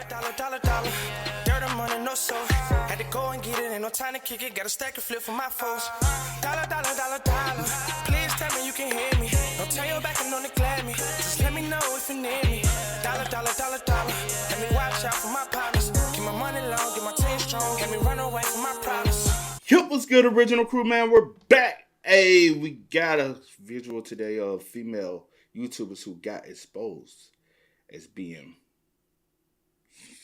Dollar. Dirt and money, no soul. Had to go and get it, ain't no time to kick it. Got a stack of flip for my foes. Dollar. Please tell me you can hear me. Don't turn your back and don't neglect me. Just let me know if you need me. Dollar. Let me watch out for my partners. Keep my money long, get my team strong. Let me run away from my problems. Yup, what's good, original crew, man? We're back. Hey, we got a visual today of female YouTubers who got exposed as being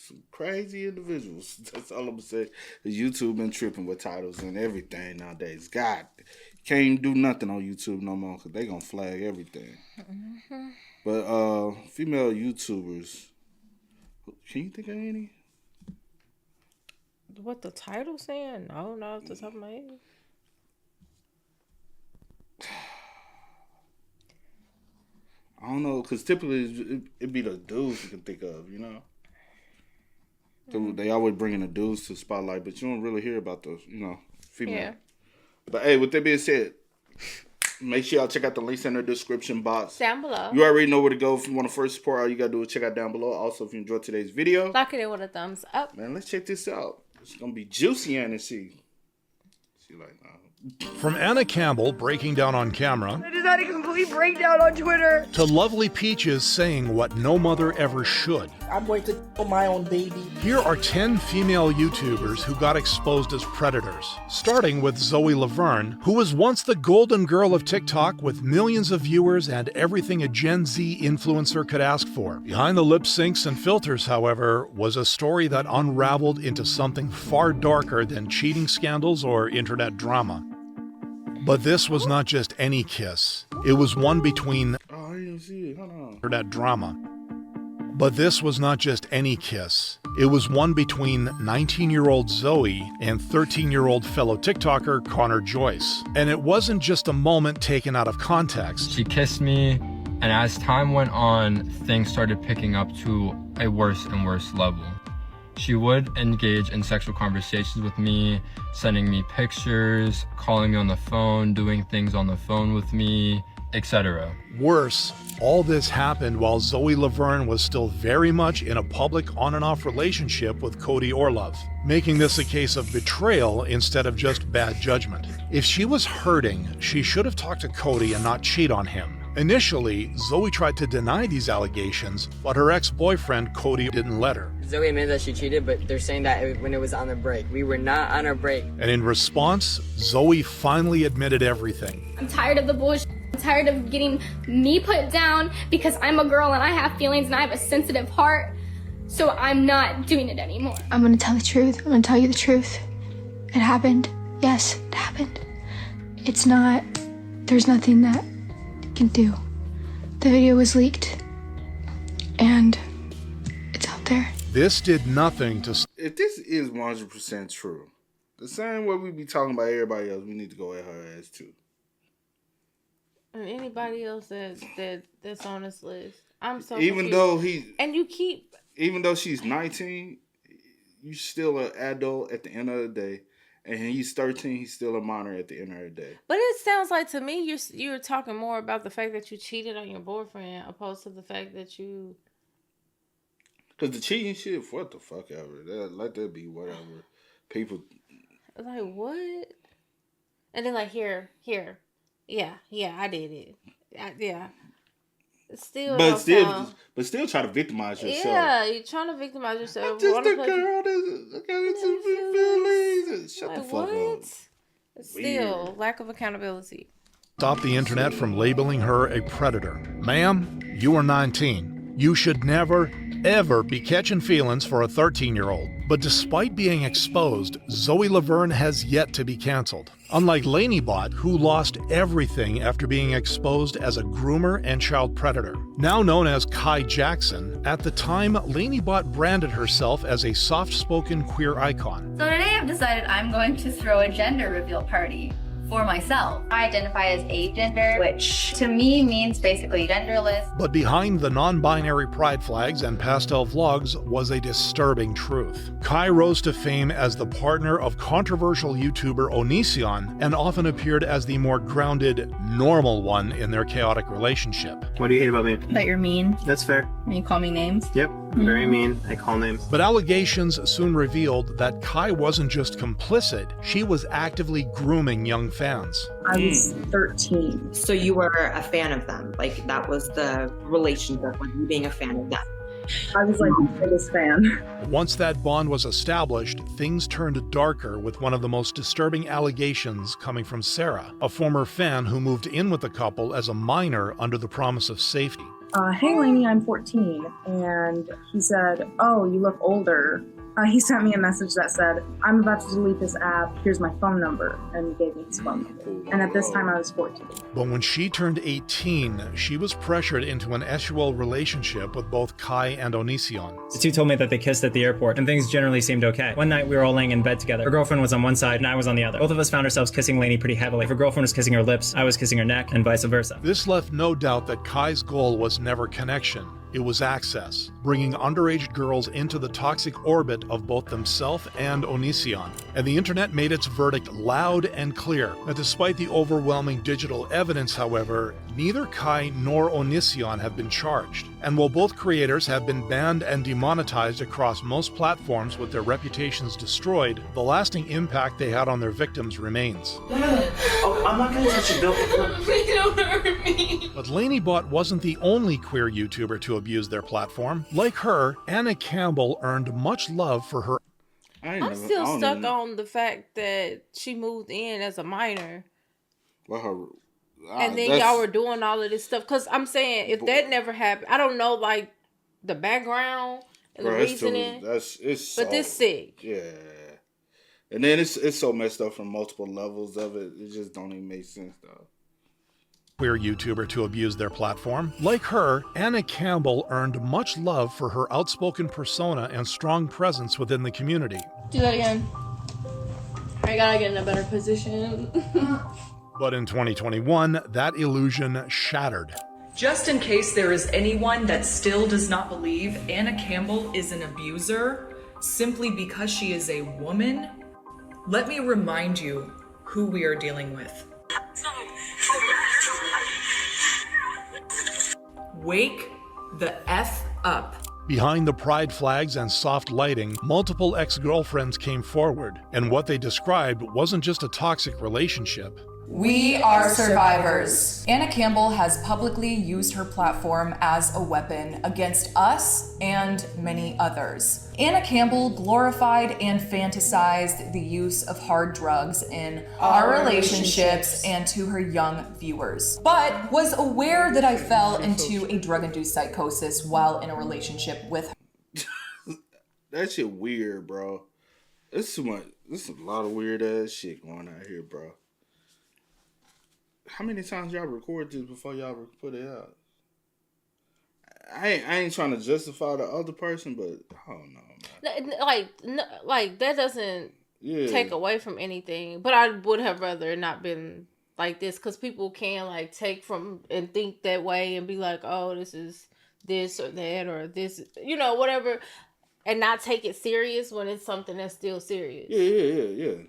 some crazy individuals. That's all I'm gonna say. YouTube been tripping with titles and everything nowadays. God, can't even do nothing on YouTube no more because they gonna flag everything. Mm-hmm. But female YouTubers, can you think of any? What the title saying? No, not off the top of my head. I don't know, because typically it'd be the dudes you can think of, you know? Mm-hmm. They always bringing the dudes to the spotlight, but you don't really hear about those, female. Yeah. But hey, with that being said, make sure y'all check out the links in the description box. Down below. You already know where to go if you want to first support. All you got to do is check out down below. Also, if you enjoyed today's video, lock it in with a thumbs up. Man, let's check this out. It's going to be juicy, Anna C. She like, From Anna Campbell breaking down on camera. I just had a complete breakdown on Twitter. To Lovely Peaches saying what no mother ever should. I'm going to kill my own baby. Here are 10 female YouTubers who got exposed as predators. Starting with Zoe Leverne, who was once the golden girl of TikTok with millions of viewers and everything a Gen Z influencer could ask for. Behind the lip syncs and filters, however, was a story that unraveled into something far darker than cheating scandals or internet drama. But this was not just any kiss. It was one between internet drama. But this was not just any kiss. It was one between 19-year-old Zoe and 13-year-old fellow TikToker Connor Joyce. And it wasn't just a moment taken out of context. She kissed me, and as time went on, things started picking up to a worse and worse level. She would engage in sexual conversations with me, sending me pictures, calling me on the phone, doing things on the phone with me, etc. Worse, all this happened while Zoe Leverne was still very much in a public on and off relationship with Cody Orlov, making this a case of betrayal instead of just bad judgment. If she was hurting, she should have talked to Cody and not cheat on him. Initially, Zoe tried to deny these allegations, but her ex-boyfriend Cody didn't let her. Zoe admitted that she cheated, but they're saying that when it was on the break. We were not on our break. And in response, Zoe finally admitted everything. I'm tired of the bullshit. I'm tired of getting me put down because I'm a girl and I have feelings and I have a sensitive heart. So I'm not doing it anymore. I'm gonna tell the truth. I'm gonna tell you the truth. It happened. Yes, it happened. It's not, there's nothing that can do. The video was leaked and it's out there. This did nothing to... If this is 100% true, the same way we be talking about everybody else, we need to go at her ass too. And anybody else that's on this list. I'm so even confused. Even though she's 19, you still an adult at the end of the day. And he's 13, he's still a minor at the end of the day. But it sounds like to me you're talking more about the fact that you cheated on your boyfriend opposed to the fact that you... Because the cheating shit, what the fuck ever. Let that be whatever. People... Like, what? And then like, here. Yeah, I did it. Yeah. But still try to victimize yourself. Yeah, you're trying to victimize yourself. I'm just a girl that got into feelings. Shut the fuck up. Still, lack of accountability. Stop the internet from labeling her a predator. Ma'am, you are 19. You should never, ever be catching feelings for a 13-year-old. But despite being exposed, Zoe Leverne has yet to be canceled. Unlike Laneybot, who lost everything after being exposed as a groomer and child predator. Now known as Kai Jackson, at the time, Laneybot branded herself as a soft-spoken queer icon. So today I've decided I'm going to throw a gender reveal party for myself. I identify as agender, which to me means basically genderless. But behind the non-binary pride flags and pastel vlogs was a disturbing truth. Kai rose to fame as the partner of controversial YouTuber Onision and often appeared as the more grounded, normal one in their chaotic relationship. What do you hate about me? That you're mean. That's fair. And you call me names. Yep. Very mean. I call names. But allegations soon revealed that Kai wasn't just complicit, she was actively grooming young fans. I was 13. So you were a fan of them? Like, that was the relationship, like you being a fan of them? I was like the biggest fan. Once that bond was established, things turned darker with one of the most disturbing allegations coming from Sarah, a former fan who moved in with the couple as a minor under the promise of safety. Hey Lainey, I'm 14. And he said, oh, you look older. He sent me a message that said, I'm about to delete this app, here's my phone number, and he gave me his phone number. And at this time I was 14. But when she turned 18, she was pressured into an sexual relationship with both Kai and Onision. The two told me that they kissed at the airport, and things generally seemed okay. One night we were all laying in bed together. Her girlfriend was on one side, and I was on the other. Both of us found ourselves kissing Lainey pretty heavily. If her girlfriend was kissing her lips, I was kissing her neck, and vice versa. This left no doubt that Kai's goal was never connection. It was access, bringing underage girls into the toxic orbit of both themselves and Onision. And the internet made its verdict loud and clear. That despite the overwhelming digital evidence, however, neither Kai nor Onision have been charged. And while both creators have been banned and demonetized across most platforms with their reputations destroyed, the lasting impact they had on their victims remains. Oh, I'm not gonna touch your belt. Please don't hurt me. But Laneybot wasn't the only queer YouTuber to abuse their platform. Like her, Anna Campbell earned much love for her. I'm still stuck on the fact that she moved in as a minor. Well, her, and then y'all were doing all of this stuff. Because I'm saying, if that never happened, I don't know, like, the background and the reasoning. But this sick. Yeah. And then it's so messed up from multiple levels of it. It just don't even make sense, though. Queer YouTuber to abuse their platform. Like her, Anna Campbell earned much love for her outspoken persona and strong presence within the community. Do that again. I gotta get in a better position. But in 2021, that illusion shattered. Just in case there is anyone that still does not believe Anna Campbell is an abuser simply because she is a woman, let me remind you who we are dealing with. Wake the F up. Behind the pride flags and soft lighting, multiple ex-girlfriends came forward, and what they described wasn't just a toxic relationship. We are survivors. Anna Campbell has publicly used her platform as a weapon against us and many others. Anna Campbell glorified and fantasized the use of hard drugs in our relationships and to her young viewers, but was aware that I fell into a drug-induced psychosis while in a relationship with her. That shit weird, bro. It's too much. There's a lot of weird ass shit going on here, bro. How many times y'all record this before y'all put it out? I ain't trying to justify the other person, but I don't know, man. Like that doesn't take away from anything. But I would have rather not been like this, because people can like take from and think that way and be like, oh, this is this or that or this, you know, whatever, and not take it serious when it's something that's still serious. Yeah.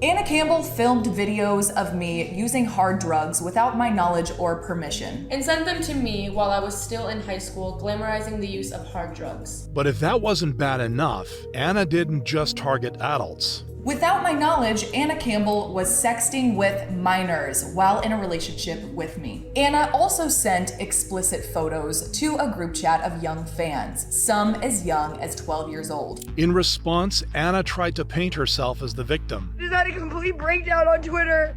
Anna Campbell filmed videos of me using hard drugs without my knowledge or permission. And sent them to me while I was still in high school, glamorizing the use of hard drugs. But if that wasn't bad enough, Anna didn't just target adults. Without my knowledge, Anna Campbell was sexting with minors while in a relationship with me. Anna also sent explicit photos to a group chat of young fans, some as young as 12 years old. In response, Anna tried to paint herself as the victim. Just had a complete breakdown on Twitter.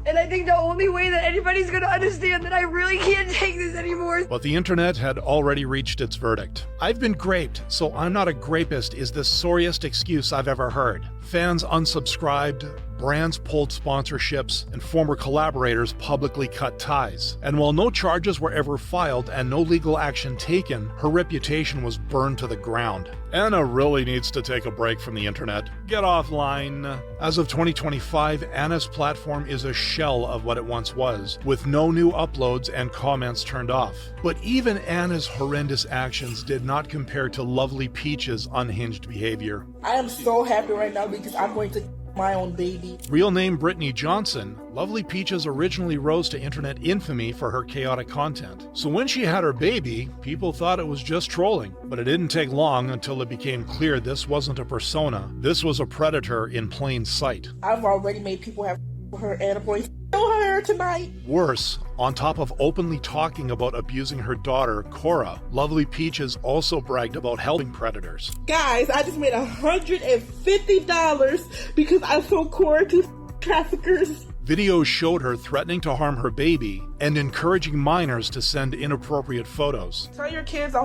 And I think the only way that anybody's gonna understand that I really can't take this anymore. But the internet had already reached its verdict. I've been graped, so I'm not a grapist is the sorriest excuse I've ever heard. Fans unsubscribed, brands pulled sponsorships, and former collaborators publicly cut ties. And while no charges were ever filed and no legal action taken, her reputation was burned to the ground. Anna really needs to take a break from the internet. Get offline. As of 2025, Anna's platform is a shell of what it once was, with no new uploads and comments turned off. But even Anna's horrendous actions did not compare to lovely Peach's unhinged behavior. I am so happy right now because I'm going to my own baby. Real name Brittany Johnson, Lovely Peaches originally rose to internet infamy for her chaotic content. So when she had her baby, people thought it was just trolling. But it didn't take long until it became clear this wasn't a persona. This was a predator in plain sight. I've already made people have her and a boy her tonight. Worse, on top of openly talking about abusing her daughter, Cora, Lovely Peaches also bragged about helping predators. Guys, I just made $150 because I sold Cora to traffickers. Videos showed her threatening to harm her baby and encouraging minors to send inappropriate photos. Tell your kids I'll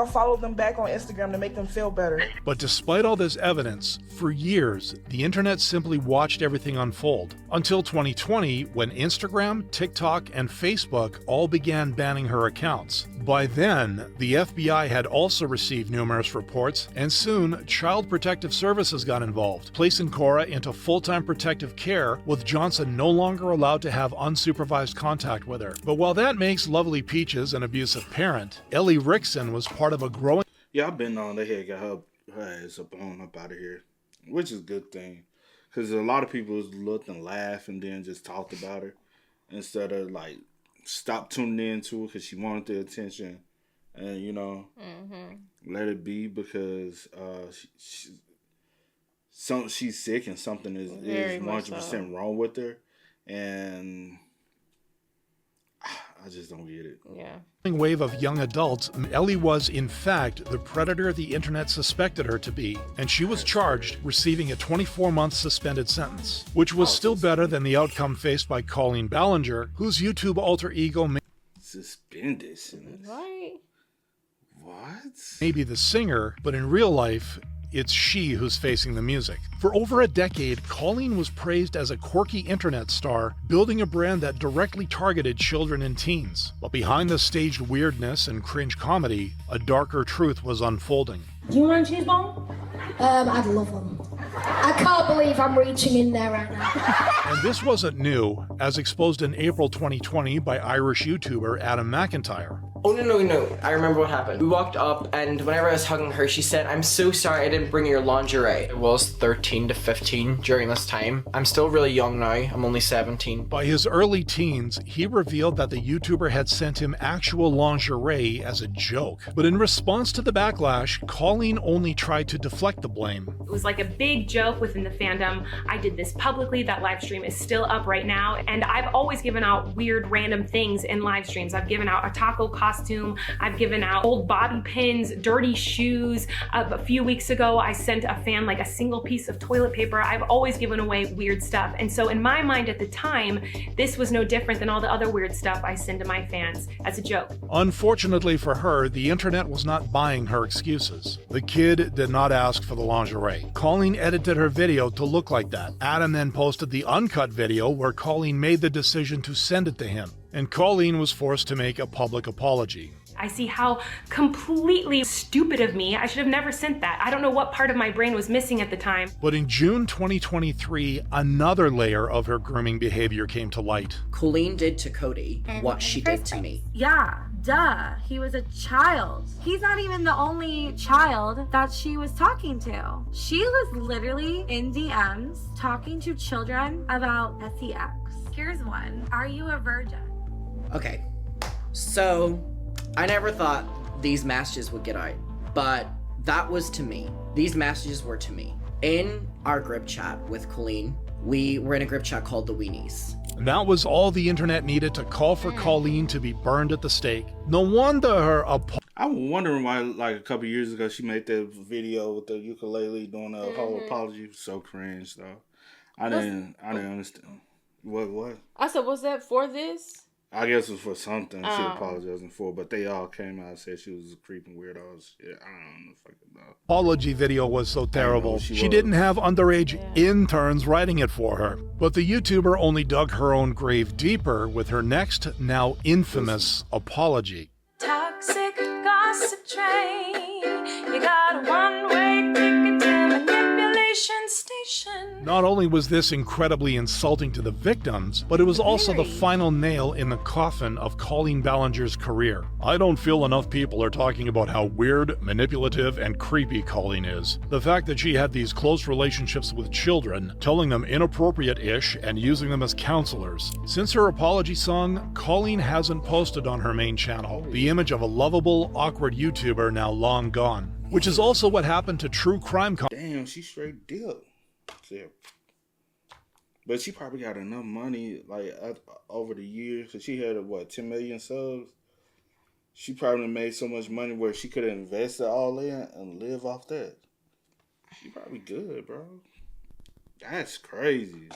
follow them back on Instagram to make them feel better. But despite all this evidence, for years, the internet simply watched everything unfold. Until 2020, when Instagram, TikTok, and Facebook all began banning her accounts. By then, the FBI had also received numerous reports, and soon, Child Protective Services got involved, placing Cora into full-time protective care, with Johnson no longer allowed to have unsupervised contact with her. But while that makes Lovely Peaches an abusive parent, Ellie Rickson was part of a growing... Yeah, I've been on. They had got her ass up out of here, which is a good thing. Because a lot of people looked and laughed and then just talked about her instead of, like, stop tuning into it because she wanted the attention and, you know, let it be because she's sick and something is 100% wrong with her. And I just don't get it. Yeah. Wave of young adults, Ellie was, in fact, the predator the internet suspected her to be, and she was charged, receiving a 24-month suspended sentence, which was still better than the outcome faced by Colleen Ballinger, whose YouTube alter ego suspended. Right. What? Maybe the singer, but in real life, it's she who's facing the music. For over a decade, Colleen was praised as a quirky internet star, building a brand that directly targeted children and teens. But behind the staged weirdness and cringe comedy, a darker truth was unfolding. Do you want a cheese ball? I'd love one. I can't believe I'm reaching in there right now. And this wasn't new, as exposed in April 2020 by Irish YouTuber Adam McIntyre. Oh, no. I remember what happened. We walked up, and whenever I was hugging her, she said, "I'm so sorry I didn't bring your lingerie." I was 13 to 15 during this time. I'm still really young now. I'm only 17. By his early teens, he revealed that the YouTuber had sent him actual lingerie as a joke. But in response to the backlash, Colleen only tried to deflect the blame. It was like a big joke within the fandom. I did this publicly. That live stream is still up right now. And I've always given out weird random things in live streams. I've given out a taco costume. I've given out old bobby pins, dirty shoes. A few weeks ago, I sent a fan like a single piece of toilet paper. I've always given away weird stuff. And so in my mind at the time, this was no different than all the other weird stuff I send to my fans as a joke. Unfortunately for her, the internet was not buying her excuses. The kid did not ask for the lingerie. Colleen edited her video to look like that. Adam then posted the uncut video where Colleen made the decision to send it to him, and Colleen was forced to make a public apology. I see how completely stupid of me. I should have never sent that. I don't know what part of my brain was missing at the time. But in June 2023, another layer of her grooming behavior came to light. Colleen did to Cody what she did to me. Yeah, duh. He was a child. He's not even the only child that she was talking to. She was literally in DMs talking to children about sex. Here's one. Are you a virgin? Okay, so I never thought these messages would get out, but that was to me. These messages were to me. In our group chat with Colleen, we were in a group chat called the Weenies. And that was all the internet needed to call for Colleen to be burned at the stake. No wonder her I'm wondering why, like, a couple years ago, she made that video with the ukulele doing a whole apology. So cringe, though. I didn't understand. What? I said, was that for this? I guess it was for something she apologizing for, but they all came out and said she was a creeping weirdo. Shit, I don't know fucking know. Apology video was so terrible. She didn't have underage interns writing it for her. But the YouTuber only dug her own grave deeper with her next, now infamous, apology. Toxic gossip train. You got a one-way ticket to manipulation station. Not only was this incredibly insulting to the victims, but it was also the final nail in the coffin of Colleen Ballinger's career. I don't feel enough people are talking about how weird, manipulative, and creepy Colleen is. The fact that she had these close relationships with children, telling them inappropriate-ish and using them as counselors. Since her apology song, Colleen hasn't posted on her main channel, the image of a lovable, awkward YouTuber now long gone. Which is also what happened to true crime Damn, she straight deal. Yeah. But she probably got enough money, like, over the years. Cause she had, 10 million subs? She probably made so much money where she could invest it all in and live off that. She probably good, bro. That's crazy.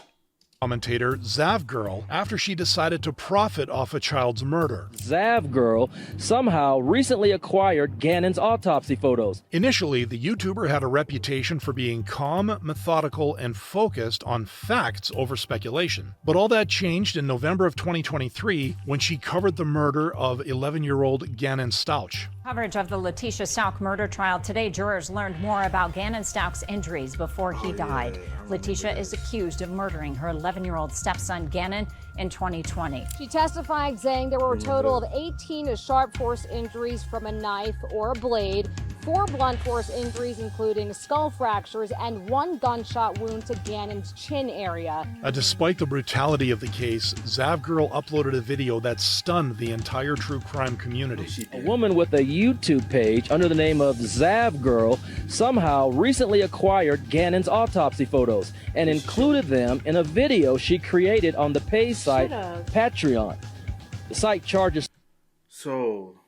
Commentator Zavirl after she decided to profit off a child's murder. Zavirl somehow recently acquired Gannon's autopsy photos. Initially, the YouTuber had a reputation for being calm, methodical, and focused on facts over speculation. But all that changed in November of 2023 when she covered the murder of 11-year-old Gannon Stauch. Coverage of the Letitia Stauch murder trial. Today, jurors learned more about Gannon Stauch's injuries before he died. Letitia is accused of murdering her 11-year-old stepson, Gannon, in 2020. She testified saying there were a total of 18 sharp force injuries from a knife or a blade, 4 blunt force injuries, including skull fractures, and 1 gunshot wound to Gannon's chin area. Despite the brutality of the case, Zavirl uploaded a video that stunned the entire true crime community. A woman with a YouTube page under the name of Zavirl somehow recently acquired Gannon's autopsy photos and included them in a video she created on the paid site Patreon. The site charges. So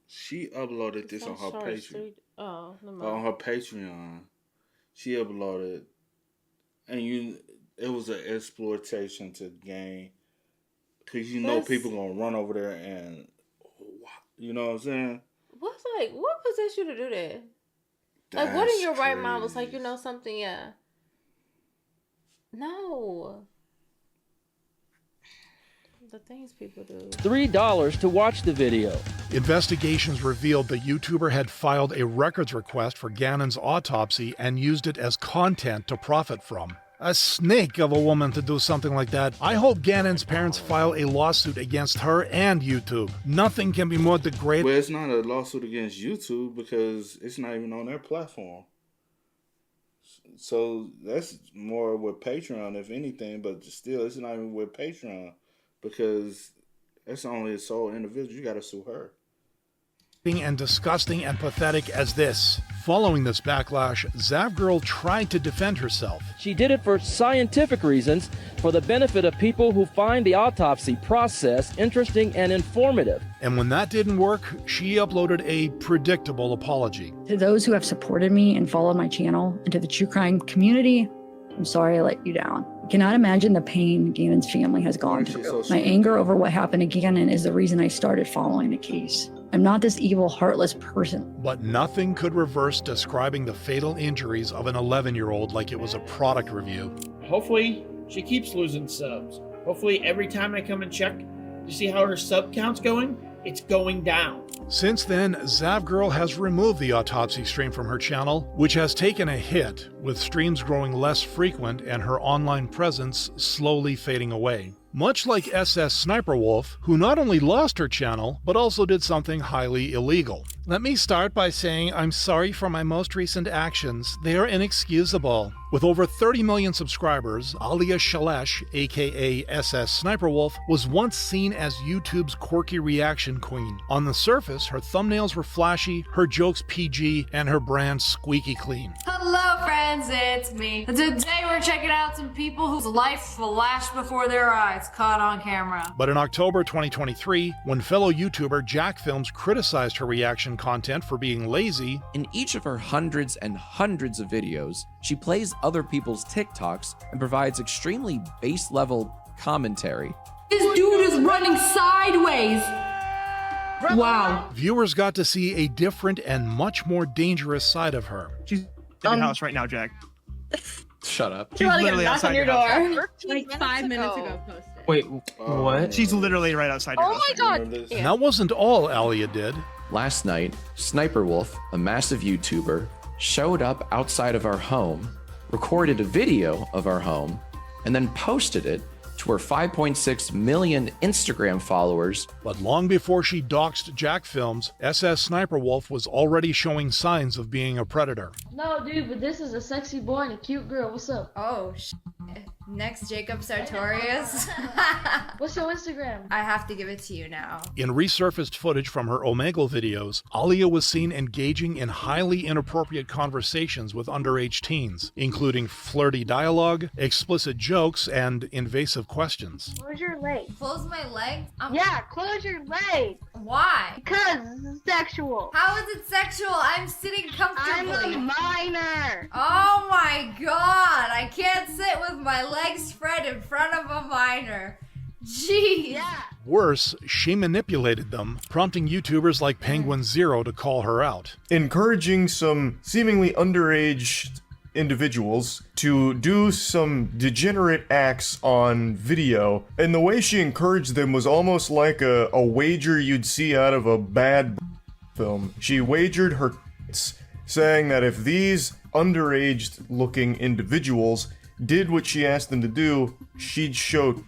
she uploaded this on her Patreon. On her Patreon, she uploaded, and it was an exploitation to gain, because people gonna run over there and, you know what I'm saying? What possessed you to do that? Like, what in your right mind was like, something? Yeah. No. The things people do. $3 to watch the video. Investigations revealed the YouTuber had filed a records request for Gannon's autopsy and used it as content to profit from. A snake of a woman to do something like that. I hope Gannon's parents file a lawsuit against her and YouTube. Nothing can be more degrading. Well, it's not a lawsuit against YouTube because it's not even on their platform. So that's more with Patreon, if anything, but still, it's not even with Patreon. Because that's only a sole individual. You gotta sue her. And disgusting and pathetic as this. Following this backlash, Zavirl tried to defend herself. She did it for scientific reasons, for the benefit of people who find the autopsy process interesting and informative. And when that didn't work, she uploaded a predictable apology. To those who have supported me and followed my channel, and to the true crime community, I'm sorry I let you down. I cannot imagine the pain Gannon's family has gone through. My anger over what happened to Gannon is the reason I started following the case. I'm not this evil, heartless person. But nothing could reverse describing the fatal injuries of an 11-year-old like it was a product review. Hopefully, she keeps losing subs. Hopefully, every time I come and check to see how her sub count's going, it's going down. Since then, Zavirl has removed the autopsy stream from her channel, which has taken a hit, with streams growing less frequent and her online presence slowly fading away. Much like SS Sniperwolf, who not only lost her channel, but also did something highly illegal. Let me start by saying I'm sorry for my most recent actions. They are inexcusable. With over 30 million subscribers, Alia Shalesh, aka SS Sniperwolf, was once seen as YouTube's quirky reaction queen. On the surface, her thumbnails were flashy, her jokes PG, and her brand squeaky clean. Hello friends, it's me. Today we're checking out some people whose life flashed before their eyes, caught on camera. But in October 2023, when fellow YouTuber Jack Films criticized her reaction content for being lazy, in each of her hundreds and hundreds of videos, she plays other people's TikToks and provides extremely base-level commentary. This dude is running sideways. Wow. Viewers got to see a different and much more dangerous side of her. She's in your house right now, Jack. Shut up. She's literally outside your door. Like 5 minutes ago posted. Wait, what? She's literally right outside your house. Oh my god! And that wasn't all Alia did. Last night, Sniperwolf, a massive YouTuber, showed up outside of our home recorded a video of our home, and then posted it to her 5.6 million Instagram followers. But long before she doxed Jack Films, SS Sniperwolf was already showing signs of being a predator. No, dude, but this is a sexy boy and a cute girl. What's up? Oh, Next, Jacob Sartorius. What's your Instagram? I have to give it to you now. In resurfaced footage from her Omegle videos, Alia was seen engaging in highly inappropriate conversations with underage teens, including flirty dialogue, explicit jokes, and invasive questions. Close your leg. Close my leg? Yeah, close your leg. Why? Because this is sexual. How is it sexual? I'm sitting comfortably. I'm a minor. Oh my god. I can't sit with my legs spread in front of a minor. Jeez. Yeah. Worse, she manipulated them, prompting YouTubers like Penguin Zero to call her out. Encouraging some seemingly underage individuals to do some degenerate acts on video, and the way she encouraged them was almost like a wager you'd see out of a bad film. She wagered her saying that if these underage looking individuals did what she asked them to do, she'd show.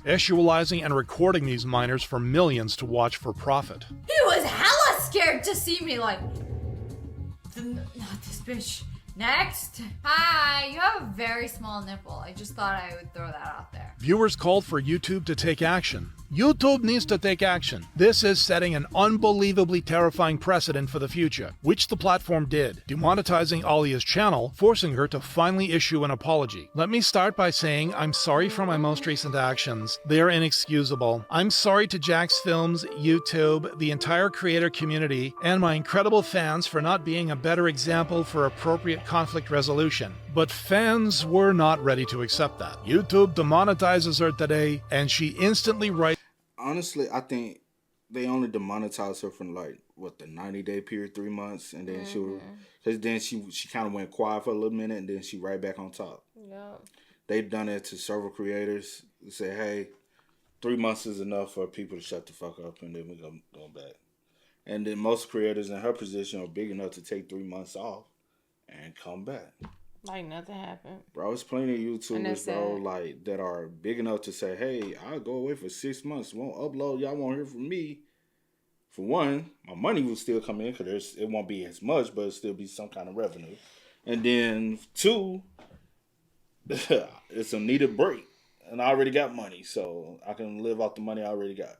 Sexualizing and recording these minors for millions to watch for profit. He was hella scared to see me like, not this bitch. Next. Hi, you have a very small nipple. I just thought I would throw that out there. Viewers called for YouTube to take action. YouTube needs to take action. This is setting an unbelievably terrifying precedent for the future, which the platform did, demonetizing Alia's channel, forcing her to finally issue an apology. Let me start by saying I'm sorry for my most recent actions. They are inexcusable. I'm sorry to Jack's Films, YouTube, the entire creator community, and my incredible fans for not being a better example for appropriate conflict resolution. But fans were not ready to accept that. YouTube demonetizes her today, and she instantly writes. Honestly, I think they only demonetized her from like the 90-day period, 3 months, and then she kind of went quiet for a little minute, and then she right back on top. Yeah. They've done it to several creators. They say, hey, 3 months is enough for people to shut the fuck up, and then we go back. And then most creators in her position are big enough to take 3 months off and come back. Like nothing happened. Bro, there's plenty of YouTubers, bro, like that are big enough to say, hey, I'll go away for 6 months, won't upload, y'all won't hear from me. For one, my money will still come in because it won't be as much, but it'll still be some kind of revenue. And then two, it's a needed break. And I already got money, so I can live off the money I already got.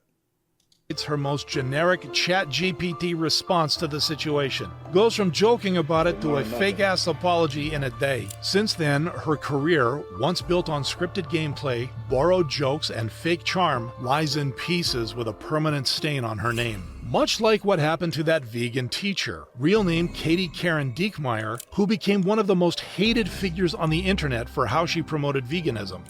It's her most generic ChatGPT response to the situation. Goes from joking about it to a fake-ass apology in a day. Since then, her career, once built on scripted gameplay, borrowed jokes, and fake charm, lies in pieces with a permanent stain on her name. Much like what happened to that vegan teacher, real name Katie Karen Diekmeyer, who became one of the most hated figures on the internet for how she promoted veganism.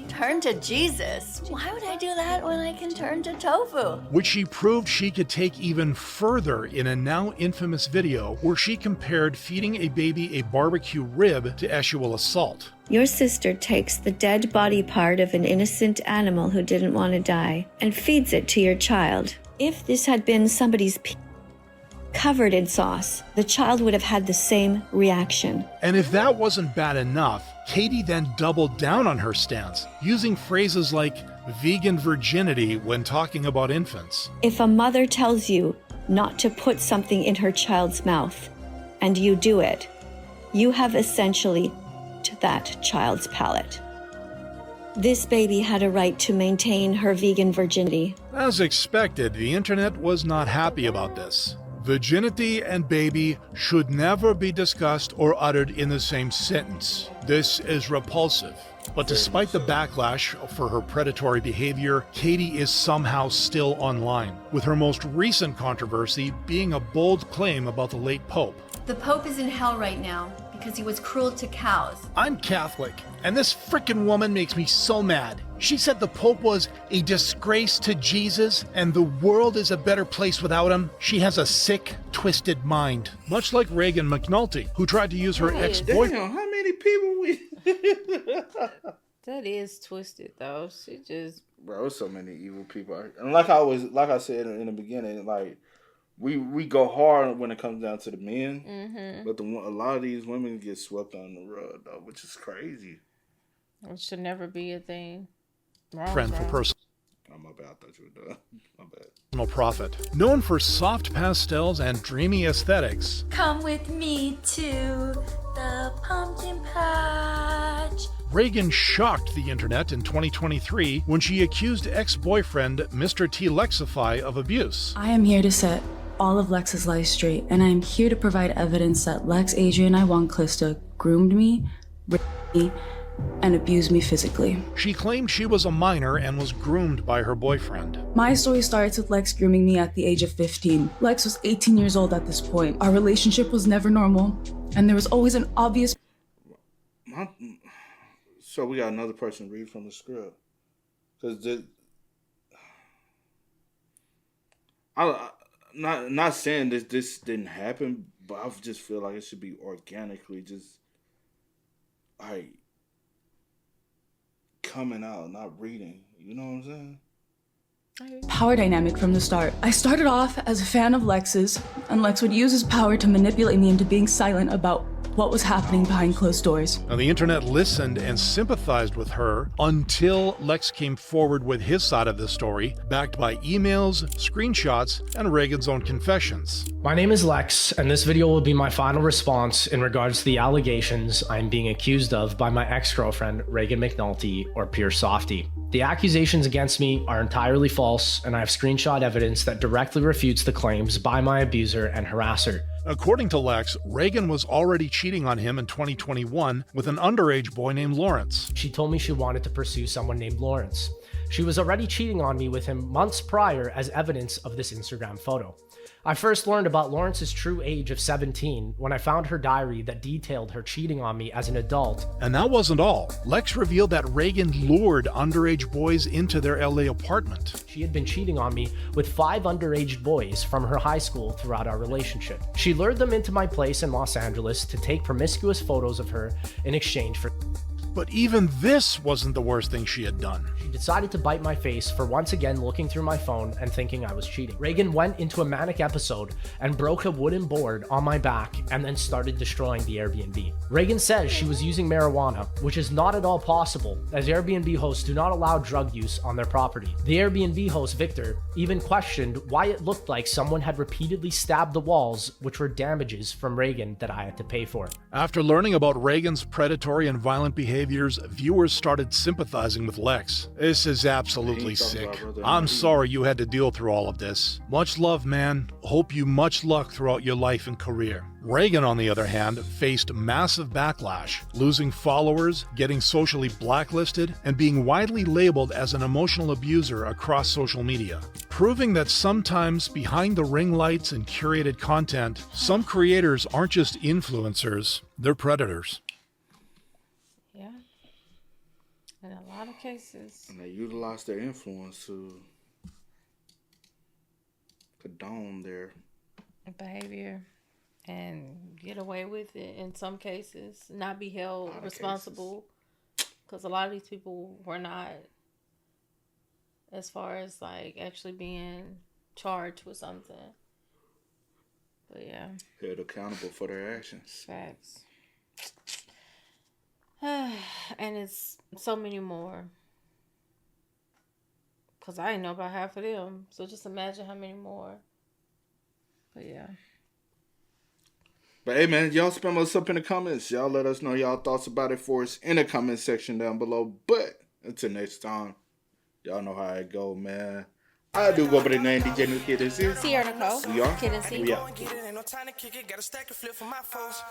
Turn to Jesus. Why would I do that when I can turn to tofu? Which she proved she could take even further in a now infamous video where she compared feeding a baby a barbecue rib to sexual assault. Your sister takes the dead body part of an innocent animal who didn't want to die and feeds it to your child. If this had been somebody's covered in sauce, the child would have had the same reaction. And if that wasn't bad enough, Katie then doubled down on her stance, using phrases like vegan virginity when talking about infants. If a mother tells you not to put something in her child's mouth, and you do it, you have essentially to that child's palate. This baby had a right to maintain her vegan virginity. As expected, the internet was not happy about this. Virginity and baby should never be discussed or uttered in the same sentence. This is repulsive. But despite the backlash for her predatory behavior, Katie is somehow still online, with her most recent controversy being a bold claim about the late Pope. The Pope is in hell right now because he was cruel to cows. I'm Catholic, and this frickin' woman makes me so mad. She said the Pope was a disgrace to Jesus and the world is a better place without him. She has a sick, twisted mind. Much like Reagan McNelte, who tried to use her ex-boyfriend. Damn, how many people we... That is twisted, though. She just... Bro, there's so many evil people. And like I said in the beginning, like, we go hard when it comes down to the men, Mm-hmm. but a lot of these women get swept on the rug, though, which is crazy. It should never be a thing. Wrong, Friend for personal. Oh, my bad. I thought you were done. My bad. No profit. Known for soft pastels and dreamy aesthetics, Come with me to the pumpkin patch. Reagan shocked the internet in 2023 when she accused ex-boyfriend Mr. T. Lexify of abuse. I am here to set all of Lex's life straight, and I am here to provide evidence that Lex Adrian Iwanclista groomed me, raped me, and abused me physically. She claimed she was a minor and was groomed by her boyfriend. My story starts with Lex grooming me at the age of 15. Lex was 18 years old at this point. Our relationship was never normal, and there was always an obvious... So we got another person read from the script. Because I'm not saying this didn't happen, but I just feel like it should be organically just like coming out, not reading. You know what I'm saying? power dynamic from the start. I started off as a fan of Lex's, and Lex would use his power to manipulate me into being silent about what was happening behind closed doors. Now, the internet listened and sympathized with her until Lex came forward with his side of the story, backed by emails, screenshots, and Reagan's own confessions. My name is Lex, and this video will be my final response in regards to the allegations I'm being accused of by my ex-girlfriend, Reagan McNelte, or Pure Softy. The accusations against me are entirely false, and I have screenshot evidence that directly refutes the claims by my abuser and harasser. According to Lex, Reagan was already cheating on him in 2021 with an underage boy named Lawrence. She told me she wanted to pursue someone named Lawrence. She was already cheating on me with him months prior as evidence of this Instagram photo. I first learned about Lawrence's true age of 17 when I found her diary that detailed her cheating on me as an adult. And that wasn't all. Lex revealed that Reagan lured underage boys into their LA apartment. She had been cheating on me with 5 underage boys from her high school throughout our relationship. She lured them into my place in Los Angeles to take promiscuous photos of her in exchange for... But even this wasn't the worst thing she had done. She decided to bite my face for once again looking through my phone and thinking I was cheating. Reagan went into a manic episode and broke a wooden board on my back and then started destroying the Airbnb. Reagan says she was using marijuana, which is not at all possible, as Airbnb hosts do not allow drug use on their property. The Airbnb host, Victor, even questioned why it looked like someone had repeatedly stabbed the walls, which were damages from Reagan that I had to pay for. After learning about Reagan's predatory and violent behaviors, viewers started sympathizing with Lex. This is absolutely sick. I'm sorry you had to deal through all of this. Much love, man. Hope you much luck throughout your life and career. Reagan, on the other hand, faced massive backlash, losing followers, getting socially blacklisted, and being widely labeled as an emotional abuser across social media, proving that sometimes behind the ring lights and curated content, some creators aren't just influencers, they're predators. Yeah. In a lot of cases. And they utilize their influence to condone their behavior and get away with it in some cases, not be held responsible, because a lot of these people were not, as far as like actually being charged with something. But yeah, held accountable for their actions. Facts. And it's so many more, because I didn't know about half of them, so just imagine how many more. But yeah. But hey, man, y'all spam us up in the comments. Y'all let us know y'all thoughts about it for us in the comment section down below. But until next time, y'all know how it go, man. I do go by the name DJ New Kid and C. Sierra Nicole. We are. Kid and C. We are. Get it, ain't no time to kick it. Got a stack and flip for my foes.